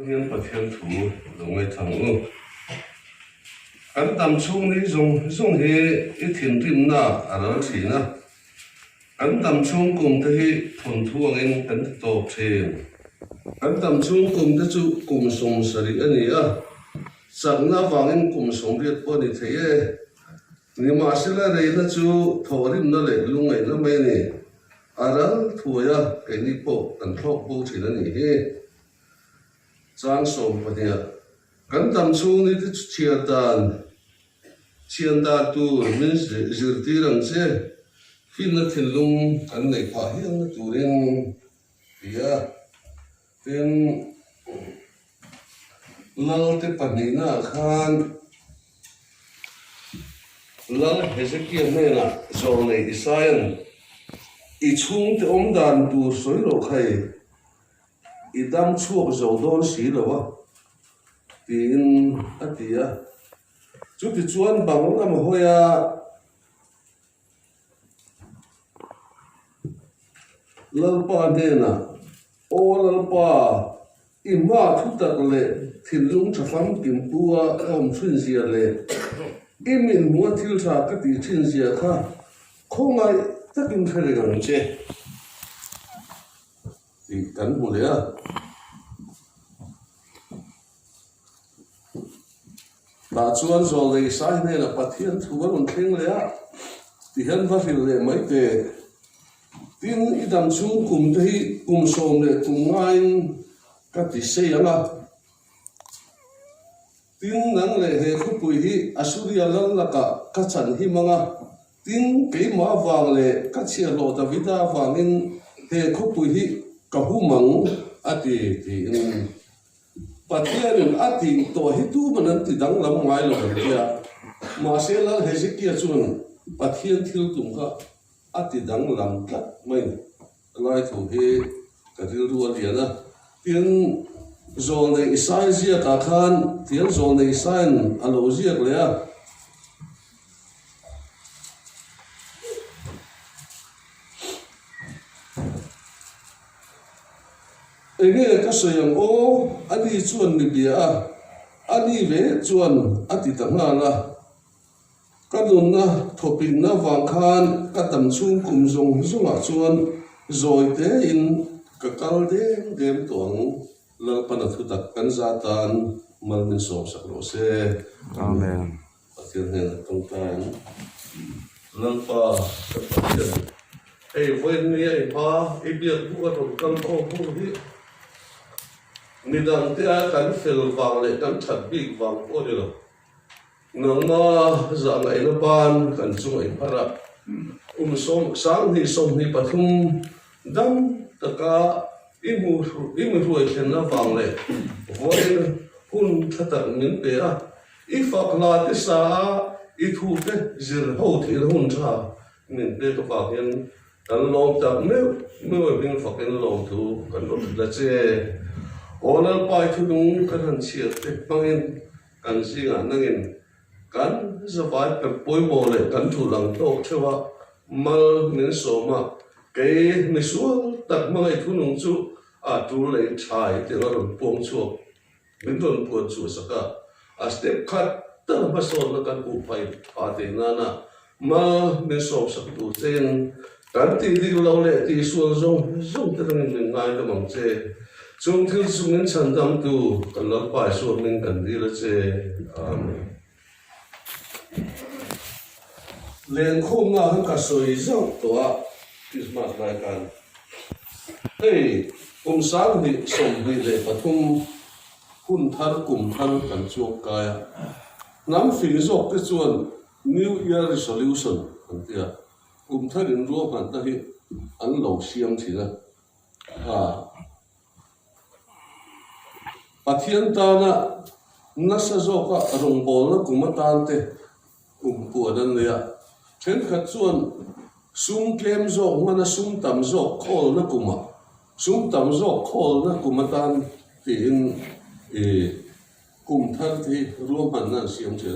hiền bát thiên thủ đồng ngày thằng ngô anh tạm chung đi dùng he ít thiên tim na ở chỉ na anh tạm chung cùng thế thuần thuồng anh anh tổ thêm anh tạm chung cùng thế chú cùng sống sari anh ấy chẳng na vàng anh cùng sống biết bao nhiêu thế nhưng mà sẽ là đây là chú thổi nó lại lung ấy nó mấy nè đó thổi cái này bộ anh thọ bộ chỉ là này trang sống vậy nè anh tạm chung đi chia đàn tu mình giữ tí rằng chứ khi nó thiên lung anh này phải hiện nó tu đến bia đến lâu tới phần này na khan lâu hết sức kia này là rồi này Israel ít chung thì ông đàn tu soi lộc hay ít đam chuộc rồi đón xí rồi tin tia chú thì chuan bằng nó mà hồi lal pa ne na o lal pa ima thu tak le thin lung thafam kim puwa om thun zia le imin mua thil tha ka ti thin zia kha khongai takin thare gang che ti kan mu le bà chuan rồi lấy sai này là bắt thiên thu vẫn còn khen lấy á thì hiện vật liệu lấy mấy cái tiếng ít đam chung cùng thấy cùng sôm để cùng ngay các tỷ xây á tiếng nắng lấy hệ khu bụi hi Assyria lần là cả các trận hi manga tiếng cái mã vàng lấy các chia lộ ta vida vàng in hệ khu bụi hi cả hu măng á thì bát thiên anh thì tổ hết tu mà nên thì đắng lắm ngoài rồi kia mà sẽ là hết sức kia chuan bát thiên thiếu tụng cả anh thì đắng lắm cả mình lại thủ he cái điều đua liền á tiếng rồi này sai gì cả khan tiếng rồi này sai alo gì cái à nghe cái sự yang ô anh đi chuan đi bia anh đi về chuan anh đi tận nào là cái luôn na topic na vàng khan cái tầm chung cùng dùng à chuan rồi thế in cái câu đêm đêm tuồng là pan thu tập căn gia tan mal min sop sak lo se amen thiên này là trong tan lần pa ai when ni ai pa ai biết bu cái trong căn ô bu đi nidang tia kan fel vang le kan that big vang o de lo nangma za ngai na ban kan chu ai phara som sang ni som ni pathum dam taka imu ruai khen na vang le voin hun thata min pe a ifak la te sa I thu te zir ho thi hun tha min pe to ka hian kan lom ta me bin fakin lom thu kan lo la che Onal pai thu dung kan han chia te pangin kan singa nangin kan zawai pe poimo le kan thu lang tok thewa mal min soma ke ni sual tak mangai thu nung chu a tu le chai te ron pom chu min don pu chu saka a step khat ta ma so na kan ku pai a te na ma min so sak tu chen kan ti di lo le ti sual zong te nang ngai ka mang che chúng thứ chúng nên chân tâm tu cần lót bài suốt nên cần đi là chế liền khung nào hơn cả soi rộng tổ Christmas này cần hey cùng sáng thì sống đi để bắt thung hun thar cùng thar cần chuộc cái nắm phim dọc cái chuan New Year resolution cần tiệt cùng thar đến ruộng cần ta hiện ăn lẩu xiêm thì là Bát thiên ta na sa zo ka rong bol na kumatan te pu dan le ya chen khat chuan sum tlem zo ngana sum tam zo khol na kuma sum tam zo khol na kumatan ti in kum thar thi ro man na siam che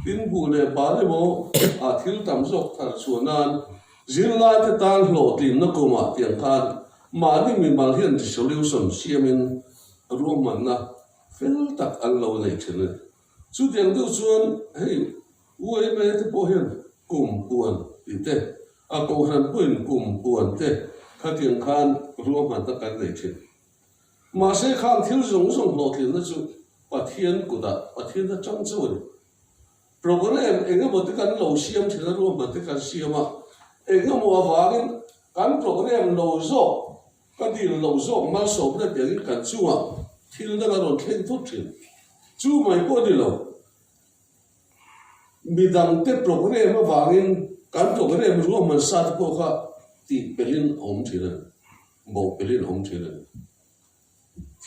tin bu le ba le mo a thil tam zo thar chuanan zil lai te tan hlo tin na kuma tiang khan ma ni min mal hian solution siamin ruộng mặt na fel tak ăn lâu này thế này chú tiếng đâu chuan hey uai mẹ thế bộ hiền cùng buồn thì thế câu hàn quên cùng buồn thế khát tiếng khan ruộng mặt tak ăn này thế mà sẽ khan thiếu giống giống lột thì nó chú bà thiên của ta bà thiên nó trăng rồi program anh em một cái lâu xiêm thì nó ruộng mặt cái xiêm mà anh em mua vàng cái program lâu rồi cái gì lâu rồi mà số nó tiếng cái chú à thì nó là rồi khen tốt chứ chú mày có đi lâu mi dang te program mà vàng cái program ruộng mặt sát cô ha thì pelin om thì là bộ pelin om thì là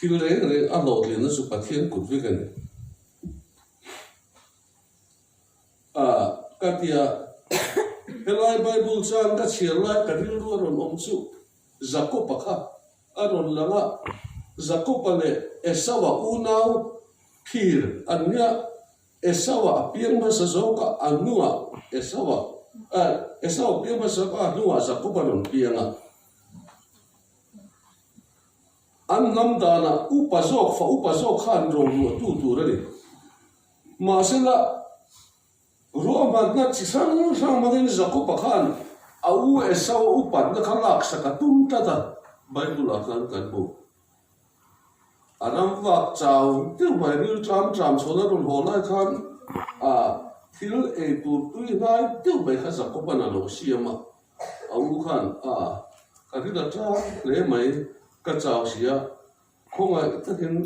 thì lấy ăn lẩu thì nó sẽ bắt thiên cột với cái này cái tia cái lại Bible sang cái chia lại cái điều đó rồi ông chú Jacob bạc ha rồi là ngã Jacob này Esau unau phir anh nhá Esau piang mà sao cả anh nuông Esau piang mà sao cả anh nuông Jacob rồi piang à anh nắm đàn à upazok khan rồi tu đấy mà xem là ruộng mặt nó chỉ sang mà cái Jacob khan au Esau upan nó khăng lạc sạc tung ta ta Bible khan cái bộ anh vác chào tiêu mày đi tram số nó rồi hồ lại khan thiếu tu này tiêu mày khá Jacob nó lâu xia mà au khan cái đó cha lấy mày cái cháu xia không ai tất nhiên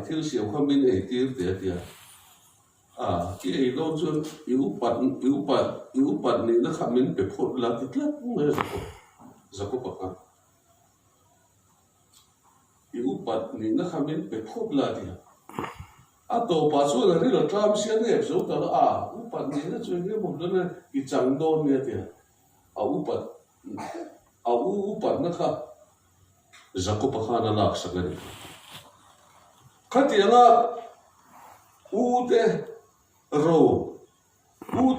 thiếu xia không biết tiêu tiền cái ấy đó chứ yếu bận này nó khám mình bị phốt là cái lắm không phải Jacob bạc ha yếu bận này nó khám mình bị phốt là gì tổ bà số là rất là tram xuyên này số đó yếu bận này nó chơi cái một cái cái trắng đôn này thì yếu bận nó khá Jacob bạc ha nó lạc sắc này cái tiếng thế rồi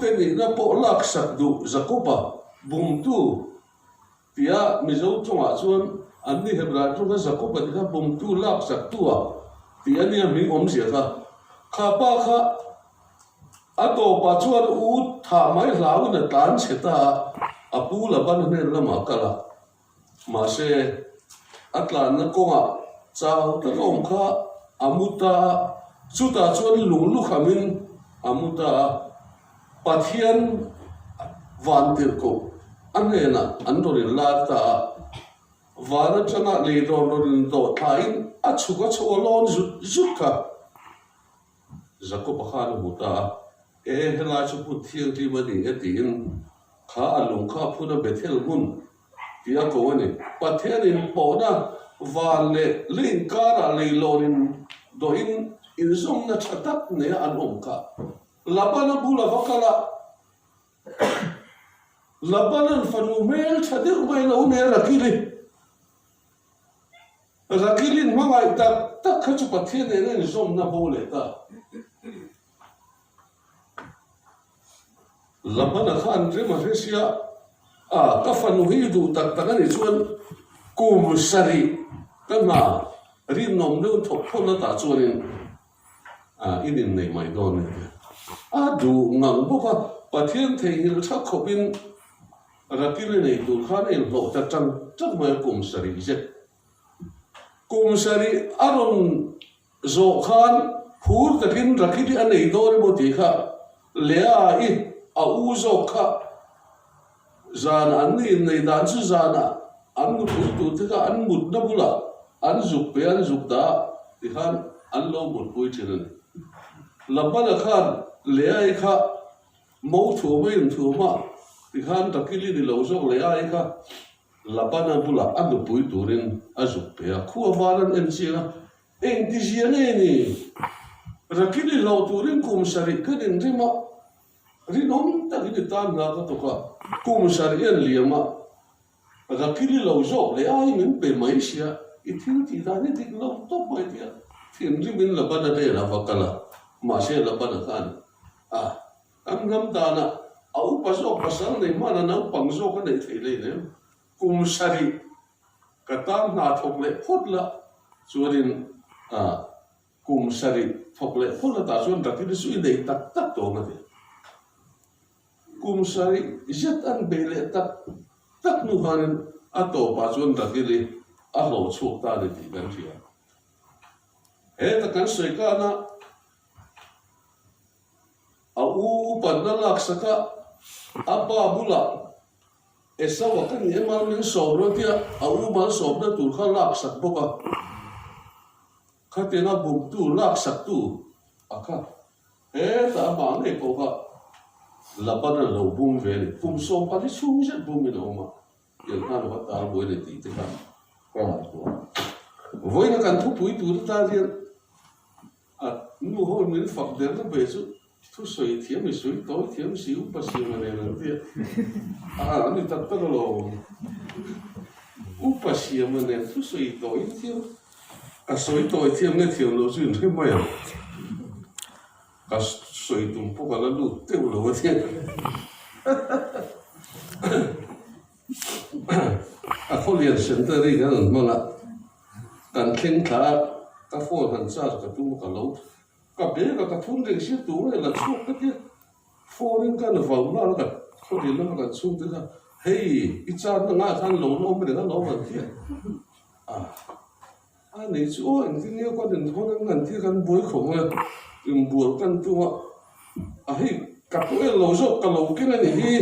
tên này nó bỏ lạc sạch đủ Jacob bùng tu tia mình dấu trong chuan anh đi hết ra trong cái Jacob thì nó bùng tu lạc sạch tu tia này mình ôm gì cả khá ba khá tổ bà chuan thả máy lão này tán chết ta pu là ban nên là mà cả là mà sẽ là nó có chào nó ôm khá amuta chú ta chuan lùng lúc mình amuta pathian van tir ko anena andorin la ta vana chana le ron do thain achuka cholon zuka Jacob khan huta hela chu pu thiang ti mani etin kha alung kha phuna bethel mun tia ko ani pathian in pona van le linkara le lorin do in zong na chatak ne an ka labana bula vakala labana fanumel chadir mai no ne rakilin mangai tak khachu pathian ne zong na bole ta labana khan rema resia ka fanu hi du tak takani chuan kum sari kana rin nom no thok phona ta chuanin inin nei mai don ne du ngang boka pathian theil tha khopin rakil nei tur khan el lo ta chang mai kum sari je kum sari aron zo khan phur takin rakili anei don mo ti kha lea I u zo kha zan an nei dan chu zana an mu tu te ka an mut na bula an zuk pe an zuk da ti khan an lo mut pui chiran labana khan le ai kha mo thu mai thu ma ti khan takili ni lo zo le ai kha labana bula an pui turin azuk pe a khu avaran en china en ti jiane ni rakili lo turin kum sari kadin rima rinom takili tan na ka to ka kum sari en liama rakili lo zo le ai min pe mai sia itin ti da ni dik lo to mai dia tin rimin labana de la vakala mà sẽ là bạn khan anh ngắm ta na áo pasok pasal này mà nó bằng số cái này thấy lấy đấy cùng sari cái tam na thọc lệ phốt là cho nên kum sari phokle phokla ta chuan rakil sui nei tak tak to ma ti kum sari zet an bele tak tak nu hanin ato pa chuan rakil a lo chuk ta ni ti kan thia he ta kan soi ka na a u pan na lak saka apa bula esa wa kan ye mal min sobro tia a u mal sobna tur kha lak sak boka khatena bum tu lak sak tu aka he ta ma ne ko ka lapana lo bum ve bum so pa ni chung je bum ni no ma ye na lo ta bo ne ti te ka ko voi na kan thu pui tu ta rian a nu ho min fak der na be su thu soi thiam mi soi to thiam siu pa siu ma ne na ti ni ta ta lo u pa siu ma ne thu soi to i thiam a soi to i thiam ne thiam lo su ni ma ya ka soi tum po ka la lu te lo wa thiam a kholian center ri kan ma la kan thing tha ka phone han cha ka tu ka lo ka be ka thun ring si tu la chuk ka ti phone kan va ma ka kholi la ka chuk te ka hey I cha na nga kan lo lo me ka lo ma ti nei chu o an tin ne ko den ko nan ti kan boi kho ma buol kan tu hey ka tu lo zo ka lo ke na ni hi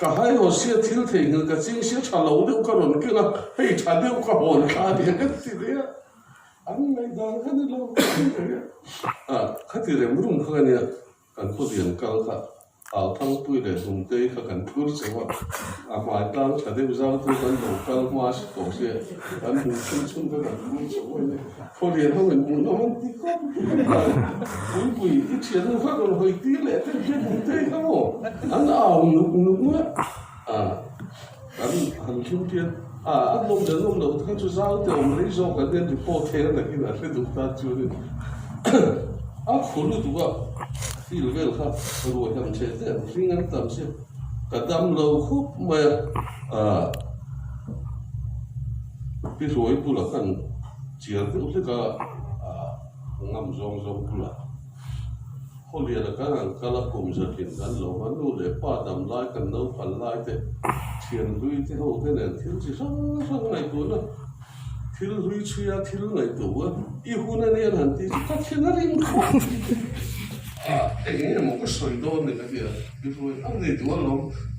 ka hai ho sia thil thei ngil ka ching sia tha lo de ka ron ke na hei tha de ka hon kha de ka ti de an ngai dang ka ni lo kha ti re mrum kha ni kan ko dian kal kha ao thang pui le dum te kha kan phur se wa mai tang tha de zang tu kan lo kal ma si ko se an mu chun chun ka kan mu so ne ko dian ho men mu no man ti ko pui ti chen no kha ko hoi ti le te te ka mo an ao nu nu ma an kim tian an lom de lom lo ka chu zao te om ri zo ka den po the na ki na se du ta chu ni khulu du ga fil vel kha ro ham che te ring an tam se ka dam lo khup ma pi roi pu la kan chiar te ule ka ngam zong zong pu la holia la kan kala kum za kin kan lo man lu le pa dam lai kan no pal lai te thian lui te ho te ne thil chi sang sang nai tu na thil lui chuya thil nai tu I huna ne han ti ka thina ring kho nghe một cái sợi đôn này cái gì đi thôi ăn gì tụi nó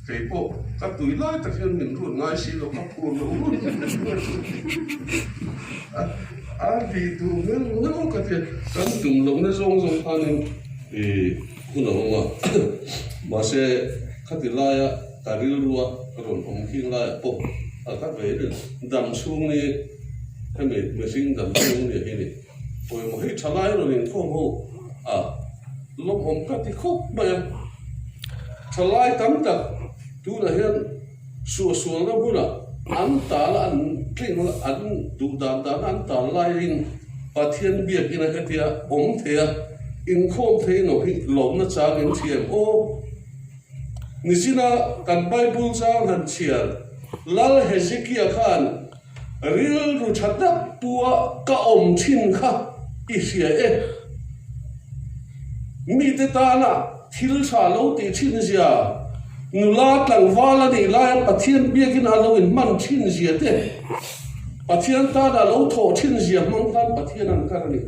cái bộ các túi lai tất nhiên mình luôn ngay xí nó các cuồng nó luôn vì tụi nó cái gì cái tụm lông nó rong rong pha nên thì cũng nó mà sẽ các túi lai á cái riêu lúa rồi ông khi lai bộ các về được đầm xuống này cái mình sinh đầm xuống này cái này rồi mà hết trả lại rồi mình không hồ lom hom ka ti khop ba thalai tam tak tu na hian su na bula an ta la an tling an du dan an ta lai ring pathian biak ina ka tia om thea in khom thei no hi lom na chang in thiam o nisina kan bible chang han chial lal hezekiah khan ril ru thata puwa ka om thin kha I sia mi te tana thil sa lo ti thin zia nula tlang wala ni la pathian biakin alo in man thin zia te pathian ta da lo tho thin zia mang tan pathian an kar ni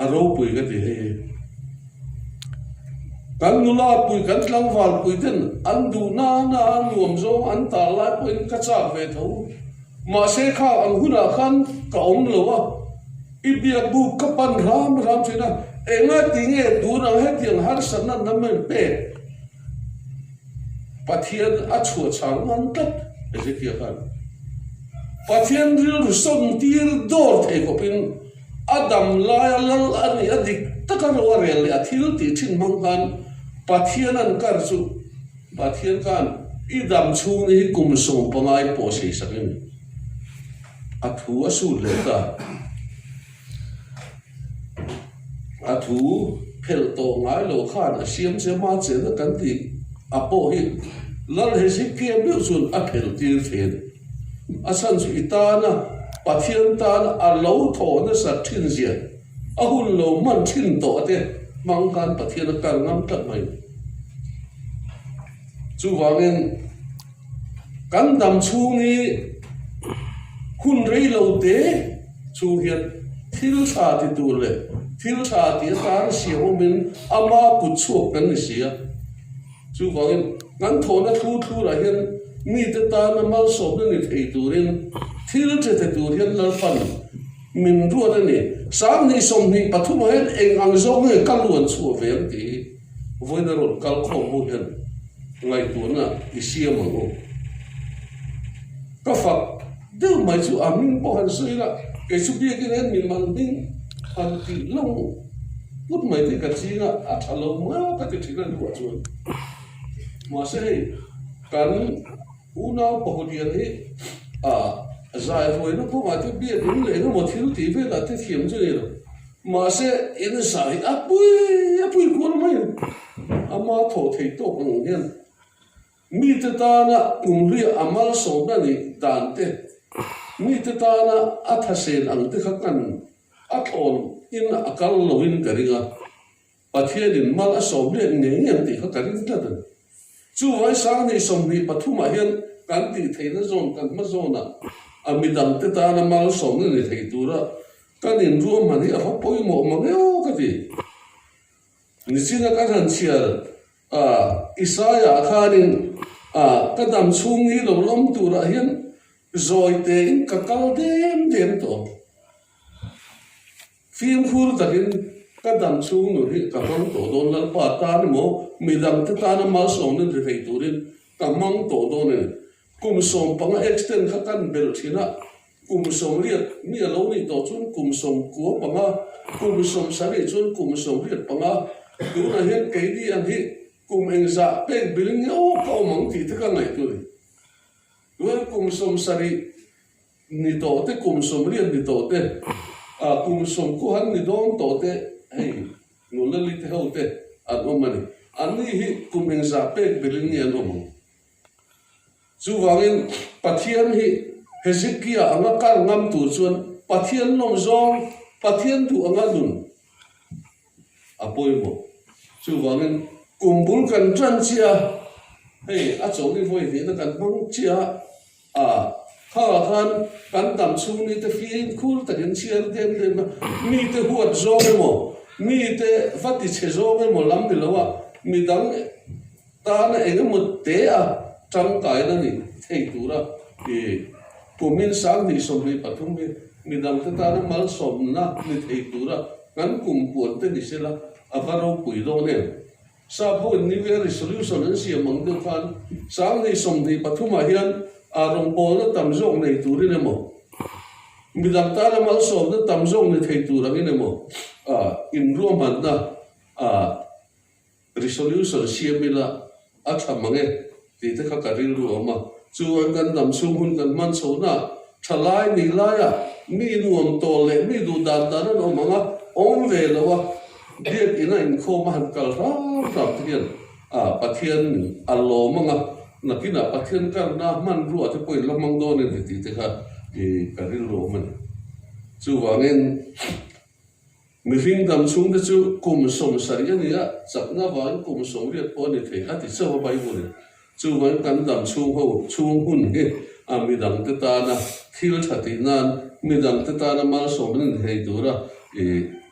aro pui ga ti he kan nula pui kan tlang wal pui ten an du na nuam zo an ta la pui ka cha ve tho ma se kha an huna khan ka om lo wa Ibia bu kapan ram china enga tinge du na he tiang har sanna namen pe pathian achu chang man tat Ezekiel khan pathian ril son tir dor the ko pin adam la lal ani adik takar warel athil ti thin mang kan pathian an kar chu pathian kan idam chu ni kum song pangai po sei sakin athu asu le ta thu phel to ngai lo khan a siam se ma che na kan ti a po hi lal he si ke bi sun a phel tir then a san su itana pathian tan a lo tho na sa thin zia a hun lo man thin to te mang kan pathian kal ngam tak mai chu wangin kan dam chu ni hun rei lo te chu hian thil sa ti tu le thil sa ti tar siaw min ama pu chuak kan ni sia chu wangin ngan tho na thu ra hian mi te ta na mal so na ni thei turin thil te te tur hian lar fan min ruat ani sang ni som ni pathum hian eng ang zong nge kaluan chu vel ti voina rot kal khom mu hian ngai tu na isiam ngo ka fa de mai chu amin po han sui la ke chu bi ke ren min man ding han ti long put mai te ka chi na a thalo ma ka ti thina du chu ma se kan una pohodian hi a zai foi no po ma te bi ding le no mo thil ti ve la te thiam chu ni ma se in sai a pui ko mai ama tho thei to ng hian mi te ta na ri amal so na ni dan te mi te ta na a tha sen ang te kha kan a thon in a kal lo in ka ringa pathian in mal a so le nge nge ti kha ka ring ta dan chu wai sang ni som ni pathuma hian kan ti thei na zon kan ma zona a mi dang te ta na mal so ni thei tu ra kan in ru ma ni a ho poi mo ma nge o ka ti ni sina ka han chia a Isaiah khanin a kadam chung ni lo lom tu ra hian zoi te in ka kal dem to phim khur takin kadam chung nu ri ka mang to don lal pa ta ni mo mi dang te ta na mal so ni thei tu rin ka mang to don ni kum som pang extend kha kan bel thina kum som riat mi lo ni to chun kum som ko panga kum som sari chun kum som riat panga tu na hian ke di an hi kum eng za pek biling o ka mang ti te ka ngai tu ri wer kum som sari ni to te kum som riat ni to te a kum som ko han ni don to te hei nu la li te ho te a o mani an ni hi kum eng za pek biling ni an o mang chu wangin pathian hi Hezekiah anga kal ngam tu chuan pathian long zong pathian tu anga lun apoi mo chu wangin kumbul kan tran chia hei a chaw ni voi ni na kan mang chia a kha khan kan dam chu ni te fiin khul takin chiar dem dem mi te huat zong mo mi te vati che zong mo lam ni lawa mi dang ta na eng mo te a chang kai na ni thei tu ra e pumin sang ni som ni pathum mi dang ta na mal som na ni thei tu ra kan kum puan te ni sela avaro pui do ne sa pho ni ve resolution an sia mang de khan sang ni som ni pathuma hian a rong bol na tam jong nei tu ri ne mo mi dang ta na mal som na tam jong ni thei tu ra ni mo a in ro man na a resolution sia mila a thamange ti te kha ka rin ru ma chu an kan dam sung hun kan man so na thalai ni la ya mi nuam to le mi du dan dan no manga ong ve lo wa dia ina in kho ma han kal ra tian a pathian allo manga nakina pathian kan na man ru ate poi lamang do ne ti te kha e ka rin ro man chu wangin mi fing dam chung de chu kum som sari ya ni ya chak na wan kum som riat po ni thei ati so bai bu ni chu wan kan dam chung ho chung hun he a mi dang te ta na thil thati nan mi dang te ta na mal som ni thei tu ra e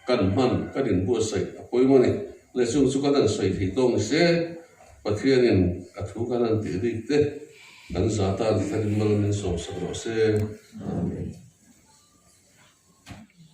kan man kan in bu sai poi mo ni le chung chu kan sai thi tong se pathian in a thu kan an ti ri te kan za ta kan mal nin som sa ro se amen